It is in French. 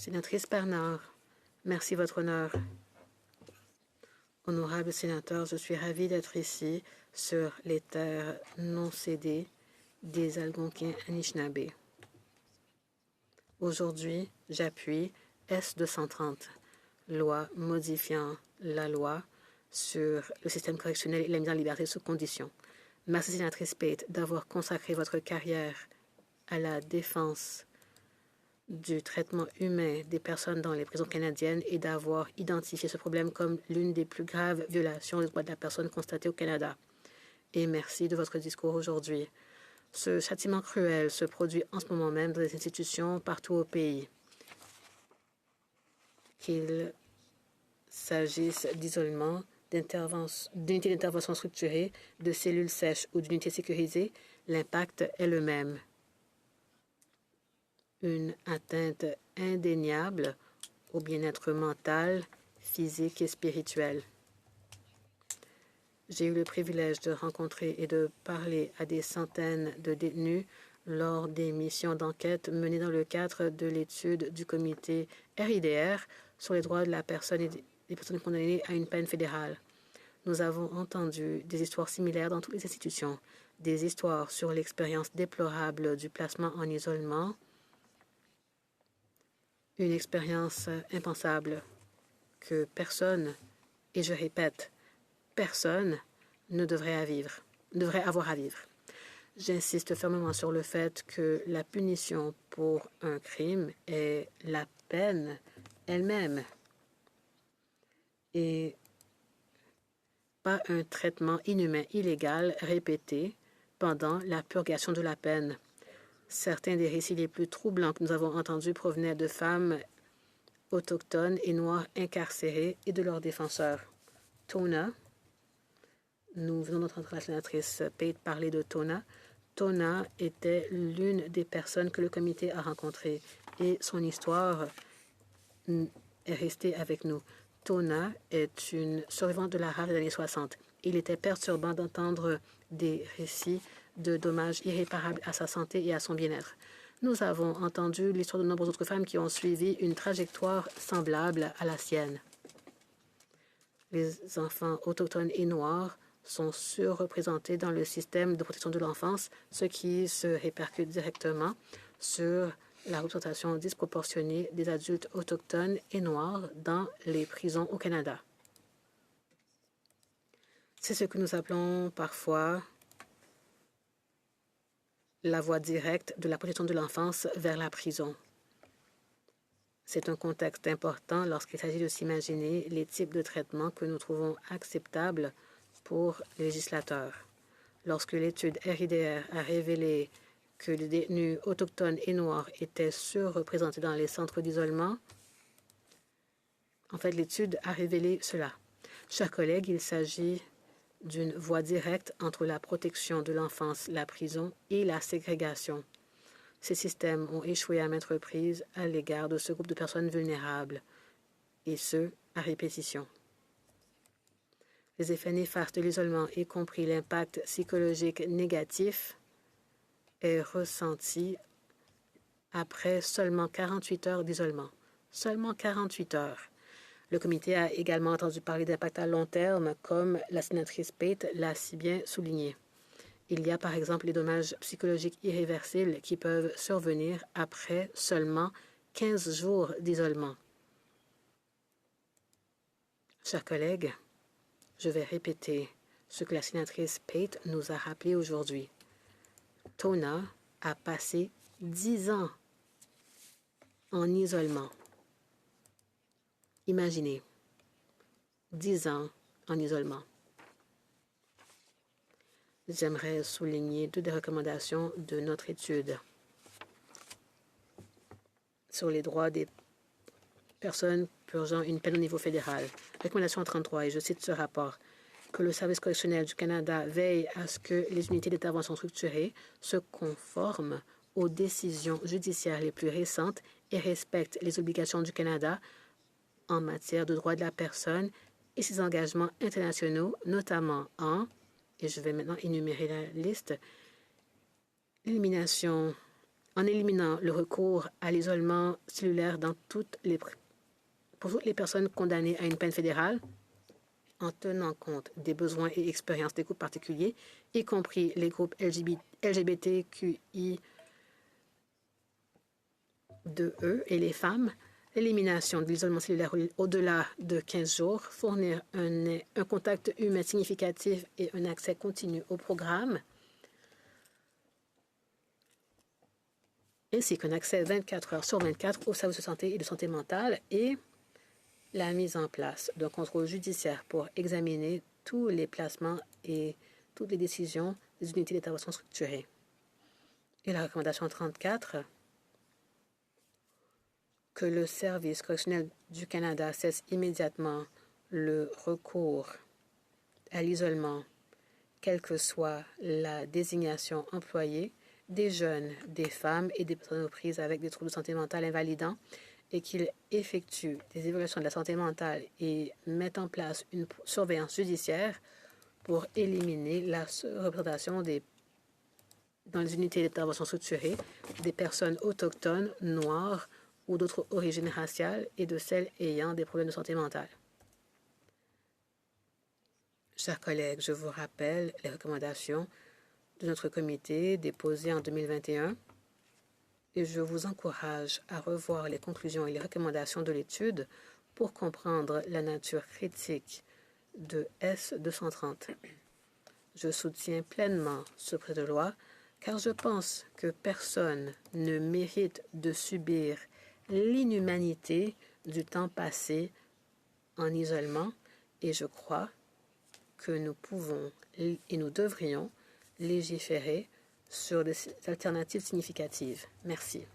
Sénatrice Bernard, merci, Votre Honneur. Honorable sénateur, je suis ravi d'être ici sur les terres non cédées des Algonquins Anishinaabe. Aujourd'hui, j'appuie S-230, loi modifiant la loi sur le système correctionnel et la mise en liberté sous condition. Merci, sénatrice Pate, d'avoir consacré votre carrière à la défense du traitement humain des personnes dans les prisons canadiennes et d'avoir identifié ce problème comme l'une des plus graves violations des droits de la personne constatées au Canada. Et merci de votre discours aujourd'hui. Ce châtiment cruel se produit en ce moment même dans les institutions partout au pays. Qu'il s'agisse d'isolement, d'unités d'intervention structurées, de cellules sèches ou d'unités sécurisées, l'impact est le même. Une atteinte indéniable au bien-être mental, physique et spirituel. J'ai eu le privilège de rencontrer et de parler à des centaines de détenus lors des missions d'enquête menées dans le cadre de l'étude du comité RIDR sur les droits de la personne et des personnes condamnées à une peine fédérale. Nous avons entendu des histoires similaires dans toutes les institutions, des histoires sur l'expérience déplorable du placement en isolement, une expérience impensable que personne, et je répète, personne ne devrait avoir à vivre. J'insiste fermement sur le fait que la punition pour un crime est la peine elle-même et pas un traitement inhumain illégal répété pendant la purgation de la peine. Certains des récits les plus troublants que nous avons entendus provenaient de femmes autochtones et noires incarcérées et de leurs défenseurs. Tona, nous venons d'entendre la sénatrice Pate parler de Tona. Tona était l'une des personnes que le comité a rencontrées et son histoire est restée avec nous. Tona est une survivante de la rafle des années 60. Il était perturbant d'entendre des récits de dommages irréparables à sa santé et à son bien-être. Nous avons entendu l'histoire de nombreuses autres femmes qui ont suivi une trajectoire semblable à la sienne. Les enfants autochtones et noirs sont surreprésentés dans le système de protection de l'enfance, ce qui se répercute directement sur la représentation disproportionnée des adultes autochtones et noirs dans les prisons au Canada. C'est ce que nous appelons parfois la voie directe de la protection de l'enfance vers la prison. C'est un contexte important lorsqu'il s'agit de s'imaginer les types de traitements que nous trouvons acceptables pour les législateurs. Lorsque l'étude RIDR a révélé que les détenus autochtones et noirs étaient surreprésentés dans les centres d'isolement, en fait, l'étude a révélé cela. Chers collègues, il s'agit d'une voie directe entre la protection de l'enfance, la prison et la ségrégation. Ces systèmes ont échoué à maintes reprises à l'égard de ce groupe de personnes vulnérables, et ce, à répétition. Les effets néfastes de l'isolement, y compris l'impact psychologique négatif, est ressenti après seulement 48 heures d'isolement. Seulement 48 heures. Le comité a également entendu parler d'impact à long terme, comme la sénatrice Pate l'a si bien souligné. Il y a par exemple les dommages psychologiques irréversibles qui peuvent survenir après seulement 15 jours d'isolement. Chers collègues, je vais répéter ce que la sénatrice Pate nous a rappelé aujourd'hui. Tona a passé 10 ans en isolement. Imaginez, 10 ans en isolement. J'aimerais souligner deux des recommandations de notre étude sur les droits des personnes purgeant une peine au niveau fédéral. Recommandation 33, et je cite ce rapport, que le Service correctionnel du Canada veille à ce que les unités d'intervention structurées se conforment aux décisions judiciaires les plus récentes et respectent les obligations du Canada en matière de droits de la personne et ses engagements internationaux, notamment en, et je vais maintenant énumérer la liste, l'élimination en éliminant le recours à l'isolement cellulaire pour toutes les personnes condamnées à une peine fédérale, en tenant compte des besoins et expériences des groupes particuliers, y compris les groupes LGBTQI2E et les femmes, l'élimination de l'isolement cellulaire au-delà de 15 jours, fournir un contact humain significatif et un accès continu au programme, ainsi qu'un accès 24 heures sur 24 aux services de santé et de santé mentale et la mise en place d'un contrôle judiciaire pour examiner tous les placements et toutes les décisions des unités d'intervention structurées. Et la recommandation 34, que le Service correctionnel du Canada cesse immédiatement le recours à l'isolement, quelle que soit la désignation employée, des jeunes, des femmes et des personnes aux prises avec des troubles de santé mentale invalidants, et qu'il effectue des évaluations de la santé mentale et mette en place une surveillance judiciaire pour éliminer la représentation dans les unités d'intervention structurée des personnes autochtones, noires ou d'autres origines raciales et de celles ayant des problèmes de santé mentale. Chers collègues, je vous rappelle les recommandations de notre comité déposées en 2021 et je vous encourage à revoir les conclusions et les recommandations de l'étude pour comprendre la nature critique de S-230. Je soutiens pleinement ce projet de loi car je pense que personne ne mérite de subir l'inhumanité du temps passé en isolement et je crois que nous pouvons et nous devrions légiférer sur des alternatives significatives. Merci.